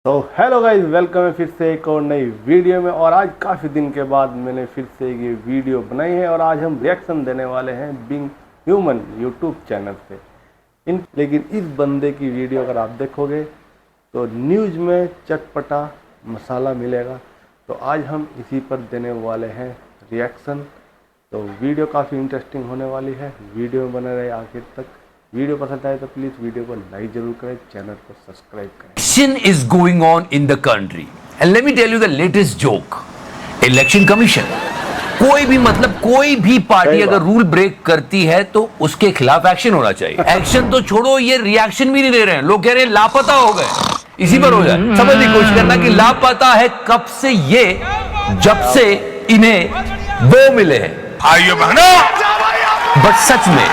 तो hello guys, welcome है फिर से एक और नई वीडियो में। और आज काफ़ी दिन के बाद मैंने फिर से ये वीडियो बनाई है और आज हम रिएक्शन देने वाले हैं बीइंग ह्यूमन यूट्यूब चैनल पे। लेकिन इस बंदे की वीडियो अगर आप देखोगे तो न्यूज़ में चटपटा मसाला मिलेगा। तो आज हम इसी पर देने वाले हैं रिएक्शन। तो वीडियो काफ़ी इंटरेस्टिंग होने वाली है, वीडियो में बने रहे आखिर तक। वीडियो पसंद आए तो प्लीज वीडियो को लाइक जरूर करें, चैनल को सब्सक्राइब करें। Election is going on in the country and let me tell you the latest joke. Election Commission कोई भी पार्टी अगर रूल ब्रेक करती है तो उसके खिलाफ एक्शन होना चाहिए। एक्शन तो छोड़ो, ये रिएक्शन भी नहीं दे रहे हैं। लोग कह रहे हैं लापता हो गए, इसी पर हो जाए। समझने की कोशिश करना कि लापता है कब से, ये जब से इन्हें वो मिले हैं। आइए बहनों, बट सच में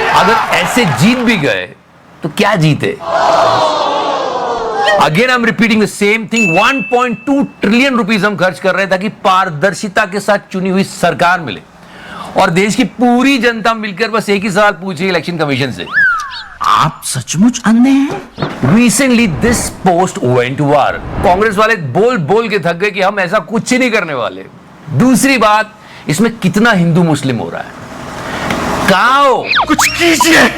अगर ऐसे जीत भी गए तो क्या जीते? Again I am repeating the same thing. 1.2 trillion rupees हम खर्च कर रहे हैं ताकि पारदर्शिता के साथ चुनी हुई सरकार मिले। और देश की पूरी जनता मिलकर बस एक ही सवाल पूछे इलेक्शन कमीशन से, आप सचमुच अंधे हैं? Recently this post went viral. Congress वाले बोल बोल के थक गए कि हम ऐसा कुछ ही नहीं करने वाले। दूसरी बात, इसमें कितना हिंदू मुस्लिम हो रहा है? कहां हो? कुछ कीजिए,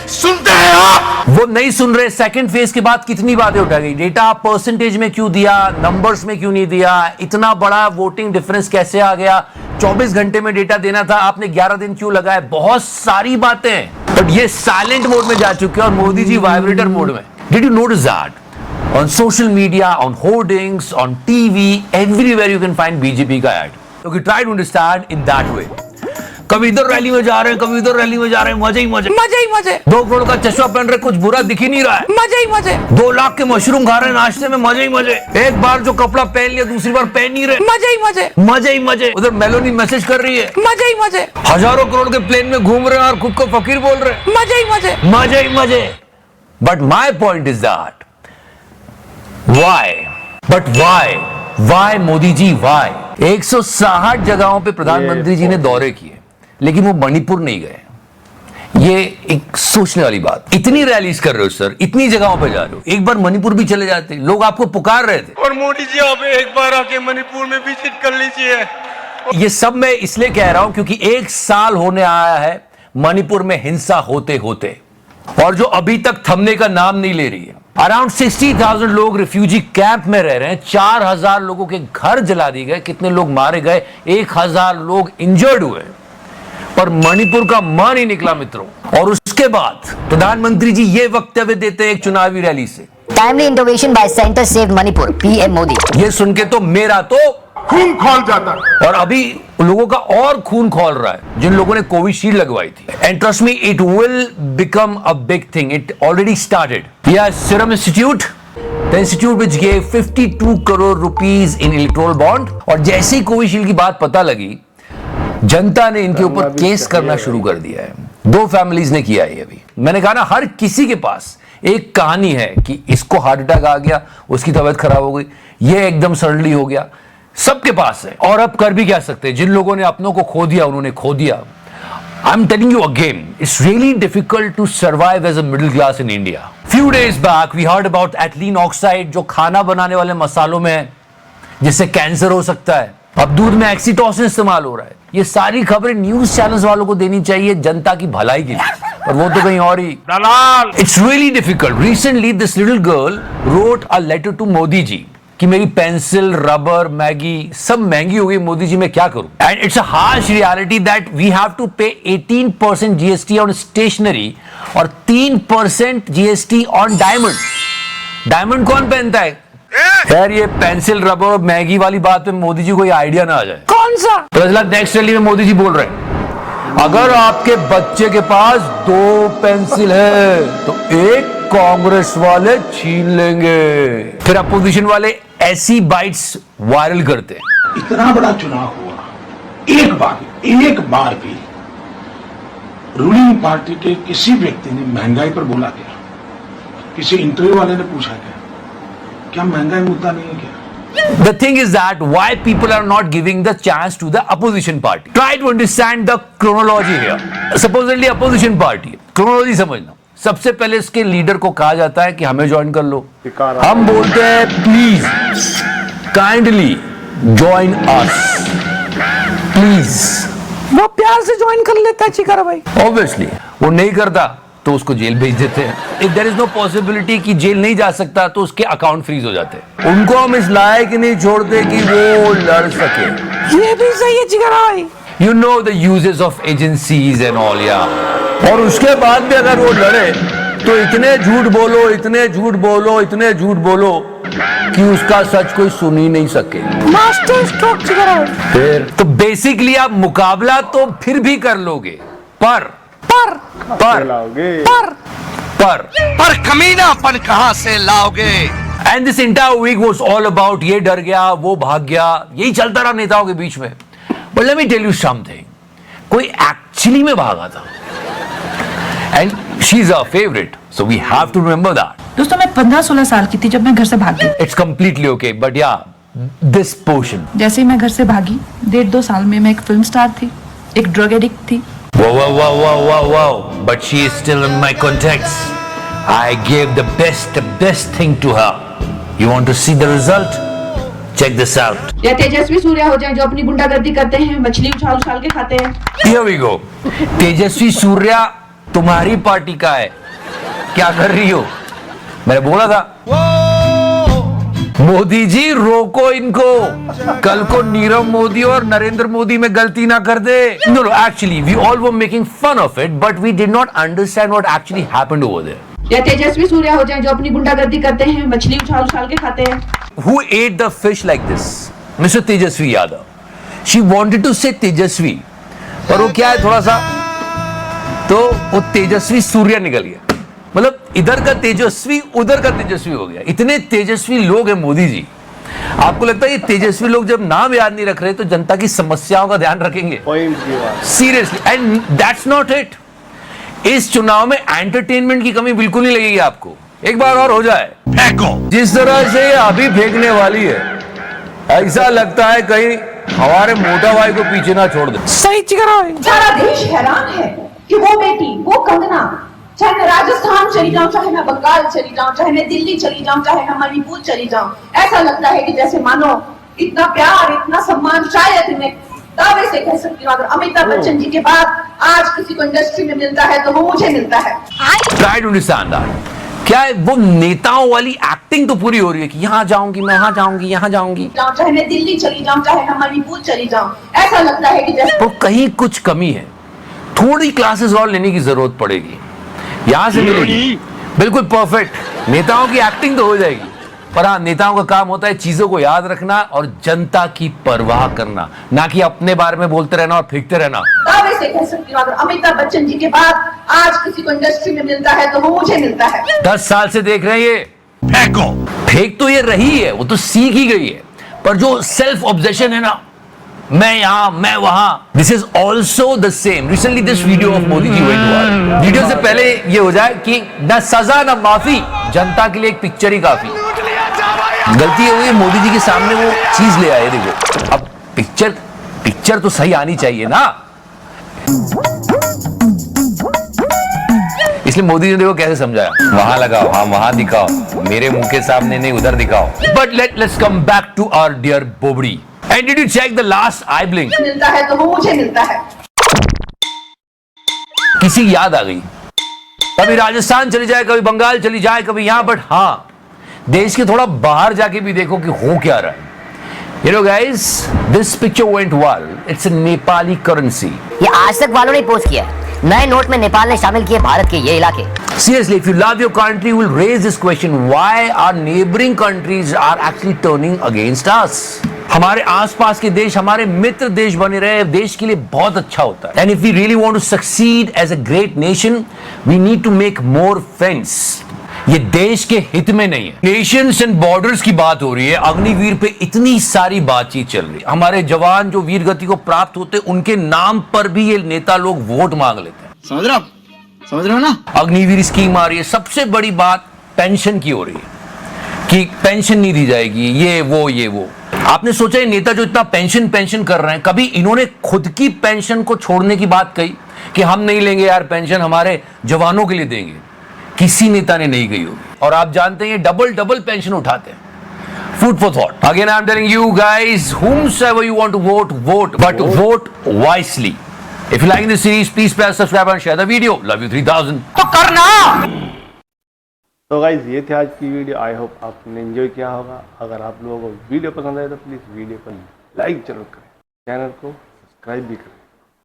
सुनते हैं आप? वो नहीं सुन रहे। सेकंड फेज के बाद कितनी बातें उठा गई। डेटा परसेंटेज में क्यों दिया, नंबर्स में क्यों नहीं दिया, इतना बड़ा वोटिंग डिफरेंस कैसे आ गया, 24 घंटे में डेटा देना था, आपने 11 दिन क्यों लगाए, बहुत सारी बातें। बट ये साइलेंट मोड में जा चुके हैं और मोदी जी वाइब्रेटर मोड में। Did you notice that? On social media, on hoardings, on TV, everywhere you can find BJP का ad. Okay, try to understand in that way. कभी इधर रैली में जा रहे हैं, कभी उधर रैली में जा रहे हैं, मजे ही मजे, मजे ही मजे। 2 करोड़ का चश्मा पहन रहे, कुछ बुरा दिख ही नहीं रहा है, मजे ही मजे। 2 लाख के मशरूम खा रहे हैं नाश्ते में, मजे ही मजे। एक बार जो कपड़ा पहन लिया दूसरी बार पहन नहीं रहे, मजे ही मजे, मजे ही मजे। उधर मेलोनी मैसेज कर रही है, मजे ही मजे। हजारों करोड़ के प्लेन में घूम रहे हैं और खुद को फकीर बोल रहे हैं, मजे ही मजे, मजे ही मजे। But my point is that why Modi ji, why? 160 जगहों पे प्रधानमंत्री जी ने दौरे किए, लेकिन वो मणिपुर नहीं गए। ये एक सोचने वाली बात। इतनी रैलीज कर रहे हो सर, इतनी जगहों पे जा रहे हो, एक बार मणिपुर भी चले जाते। लोग आपको पुकार रहे थे। और मोदी जी आप एक बार आके मणिपुर में विजिट कर लीजिए। ये सब मैं इसलिए कह रहा हूं क्योंकि 1 साल होने आया है मणिपुर में हिंसा होते होते, और जो अभी तक थमने का नाम नहीं ले रही है। अराउंड 60,000 लोग रिफ्यूजी कैंप में रह रहे हैं, 4,000 लोगों के घर जला दिए गए, कितने लोग मारे गए, 1,000 लोग इंजर्ड हुए, पर मणिपुर का मान नहीं निकला मित्रों। और उसके बाद प्रधानमंत्री जी ये वक्तव्य देते हैं एक चुनावी रैली से, timely intervention bye centre saved Manipur, PM Modi. ये सुन के तो मेरा तो खून खौल जाता है। और अभी लोगों का और खून खौल रहा है जिन लोगों ने कोविशील्ड लगवाई थी। And trust me, it will become a big thing. It already started. Serum institute, the institute which gave 52 crore rupees in electoral bond. और जैसे ही कोविशील्ड की बात पता लगी, जनता ने इनके ऊपर केस करना शुरू कर दिया है। 2 फैमिलीज ने किया है। अभी मैंने कहा ना, हर किसी के पास एक कहानी है कि इसको हार्ट अटैक आ गया, उसकी तबीयत खराब हो गई, ये एकदम सडनली हो गया, सबके पास है। और अब कर भी क्या सकते हैं? जिन लोगों ने अपनों को खो दिया उन्होंने खो दिया। I am telling you again, it's really difficult to survive as a middle class in India. Few days back we heard about ethylene oxide, जो खाना बनाने वाले मसालों में है, जिससे कैंसर हो सकता है। अब दूध में एक्सीटोसिन इस्तेमाल हो रहा है। ये सारी खबरें न्यूज चैनल्स वालों को देनी चाहिए जनता की भलाई के लिए, और वो तो कहीं और ही। दलाल! It's really difficult. Recently this little girl wrote a letter to Modi ji कि मेरी पेंसिल, रबर, मैगी सब महंगी हो गई, मोदी जी मैं क्या करूं? And it's a harsh reality that we have to pay 18% GST on stationery और 3% जीएसटी ऑन डायमंड। डायमंड कौन पहनता है? यार ये पेंसिल, रबर, मैगी वाली बात पे मोदी जी को ये आइडिया ना आ जाए। कौन सा? तो नेक्स्ट रैली में मोदी जी बोल रहे हैं, अगर आपके बच्चे के पास 2 पेंसिल है तो एक कांग्रेस वाले छीन लेंगे। फिर अपोजिशन वाले ऐसी बाइट्स वायरल करते हैं। इतना बड़ा चुनाव हुआ, एक बार भी रूलिंग पार्टी के किसी व्यक्ति ने महंगाई पर बोला क्या? किसी इंटरव्यू वाले ने पूछा क्या महंगाई मुद्दा नहीं है क्या? The thing is that why people are not giving the chance to the opposition party. Try to understand the chronology here. Supposedly opposition party, chronology समझना। सबसे पहले इसके लीडर को कहा जाता है कि हमें ज्वाइन कर लो। शिकार हम बोलते हैं please kindly join us, please. वो प्यार से ज्वाइन कर लेता है चिकारा भाई। ऑब्वियसली वो नहीं करता तो उसको जेल भेज देते हैं। If there is no possibility कि जेल नहीं जा सकता तो उसके अकाउंट फ्रीज हो जाते हैं। उनको हम इस लायक नहीं छोड़ते कि वो लड़ सके। ये भी सही है चिकारा भाई। You know the uses of agencies and all या। और उसके बाद भी अगर वो लड़े तो इतने झूठ बोलो, इतने झूठ बोलो, इतने झूठ बोलो कि उसका सच कोई सुन ही नहीं सके। मास्टर स्ट्रोक चिकारा भाई। फिर तो बेसिकली आप मुकाबला तो फिर भी कर लोगे, पर पर कमीनापन कहां से लाओगे? And this entire week was all about ये डर गया, वो भाग गया, यही चलता रहा नेताओं के बीच में। But let me tell you something, कोई एक्चुअली में भागा था and she is our favourite, so we have to remember that. दोस्तों मैं 15-16 साल की थी जब मैं घर से भागी। इट्स कंप्लीटली ओके, बट या दिस पोर्शन। जैसे ही मैं घर से भागी 1.5-2 साल में मैं एक फिल्म स्टार थी, एक ड्रग एडिक्ट थी। Wow. But she is still in my contacts. I gave the best thing to her. You want to see the result? Check this out. या तेजस्वी सूर्या हो जाए जो अपनी गुंडागर्दी करते हैं, मछली उछाल उछाल के खाते हैं। Here we go. Tejasvi Surya तुम्हारी पार्टी का है, क्या कर रही हो? मैंने बोला था मोदी जी रोको इनको, कल को नीरव मोदी और नरेंद्र मोदी में गलती ना कर दे। No actually we all were making fun of it, but we did not understand what actually happened over there. या तेजस्वी सूर्या हो जाए जो अपनी गुंडागर्दी करते हैं, मछली उछाल उछाल के खाते हैं। Who ate the fish like this? Mr. Tejashwi Yadav. She wanted to say तेजस्वी, पर वो क्या है थोड़ा सा, तो वो तेजस्वी सूर्या निकल गया। मतलब इधर का तेजस्वी उधर का तेजस्वी हो गया। इतने तेजस्वी लोग हैं मोदी जी, आपको लगता है ये तेजस्वी लोग जब नाम याद नहीं रख रहे तो जनता की समस्याओं का ध्यान रखेंगे? Seriously, and that's not it. इस चुनाव में एंटरटेनमेंट की कमी बिल्कुल नहीं लगेगी आपको। एक बार और हो जाए फेंको, जिस तरह से ये अभी फेंकने वाली है, ऐसा लगता है कहीं हमारे मोटा भाई को पीछे ना छोड़ दे। सही चिकरा है। सारा देश हैरान है कि वो बेटी, वो कंगना, चाहे मैं राजस्थान चली जाऊं, चाहे मैं बंगाल चली जाऊं, चाहे मैं दिल्ली चली जाऊं, चाहे मैं मणिपुर चली जाऊं, ऐसा लगता है कि जैसे मानो इतना प्यार, इतना सम्मान शायद मैं दावे से कह सकती हूँ अगर अमिताभ बच्चन जी के बाद आज किसी को इंडस्ट्री में मिलता है तो वो मुझे मिलता है। Try to understand that. क्या है वो नेताओं वाली एक्टिंग तो पूरी हो रही है कि यहाँ जाऊंगी, मैं वहां जाऊंगी, यहाँ जाऊंगी, चाहे मैं दिल्ली चली जाऊं, चाहे मैं मणिपुर चली जाऊं, ऐसा लगता है कि जैसे तो कहीं कुछ कमी है। थोड़ी क्लासेस और लेने की जरूरत पड़ेगी, यहां से मिलेगी बिल्कुल परफेक्ट। नेताओं की एक्टिंग तो हो जाएगी, पर हाँ नेताओं का काम होता है चीजों को याद रखना और जनता की परवाह करना, ना कि अपने बारे में बोलते रहना और फेंकते रहना। दावे से कह सकती हूँ अगर अमिताभ बच्चन जी के बाद आज किसी को इंडस्ट्री में मिलता है तो वो मुझे मिलता है। 10 साल से देख रहे हैं ये फेंको, फेंक तो ये रही है, वो तो सीख ही गई है, पर जो सेल्फ ऑब्सेशन है ना, मैं यहां मैं वहां, this is also the same. Recently this video of Modi ji went viral. Video से पहले ये हो जाए कि न सजा न माफी, जनता के लिए एक पिक्चर ही काफी। गलती हुई मोदी जी के सामने वो चीज ले आए, देखो अब पिक्चर तो सही आनी चाहिए ना, इसलिए मोदी जी ने देखो कैसे समझाया, वहां लगाओ, हाँ वहां दिखाओ, मेरे मुंह के सामने नहीं उधर दिखाओ। But let's come back to our dear बोबड़ी। And did you check the last eye blink? मिलता है तो वो मुझे मिलता है। किसी की याद आ गई, कभी राजस्थान चली जाए, कभी बंगाल चली जाए, कभी यहां, बट हाँ देश के थोड़ा बाहर जाके भी देखो कि हो क्या रहा है। You know guys, this picture went viral. It's a Nepali currency. ये आज तक वालों ने पोस्ट किया है। नए नोट में नेपाल ने शामिल किए भारत के ये इलाके। Seriously, if you love your country, you will raise this question: why our neighboring countries are actually turning against us? हमारे आसपास के देश हमारे मित्र देश बने रहे, देश के लिए बहुत अच्छा होता है। And if we really want to succeed as a great nation, we need to make more friends. ये देश के हित में नहीं है। नेशंस एंड बॉर्डर्स की बात हो रही है, अग्निवीर पे इतनी सारी बातचीत चल रही है। हमारे जवान जो वीर गति को प्राप्त होते, उनके नाम पर भी ये नेता लोग वोट मांग लेते हैं। समझ रहे हो ना? अग्निवीर स्कीम आ रही है, सबसे बड़ी बात पेंशन की हो रही है कि पेंशन नहीं दी जाएगी, ये वो। आपने सोचा ये नेता जो इतना पेंशन कर रहे हैं, कभी इन्होंने खुद की पेंशन को छोड़ने की बात कही कि हम नहीं लेंगे यार पेंशन, हमारे जवानों के लिए देंगे? किसी नेता ने नहीं कही होगी। और आप जानते हैं डबल डबल पेंशन उठाते हैं। Food for thought. Again, I'm telling you guys, whomsoever you want to vote, vote, but vote wisely. If you like this series, please press subscribe and share the video. Love you 3000. तो करना। तो guys ये थी आज की video. I hope आपने enjoy किया होगा। अगर आप लोगों को वीडियो पसंद आए तो प्लीज़ वीडियो को लाइक जरूर करें, चैनल को सब्सक्राइब भी करें।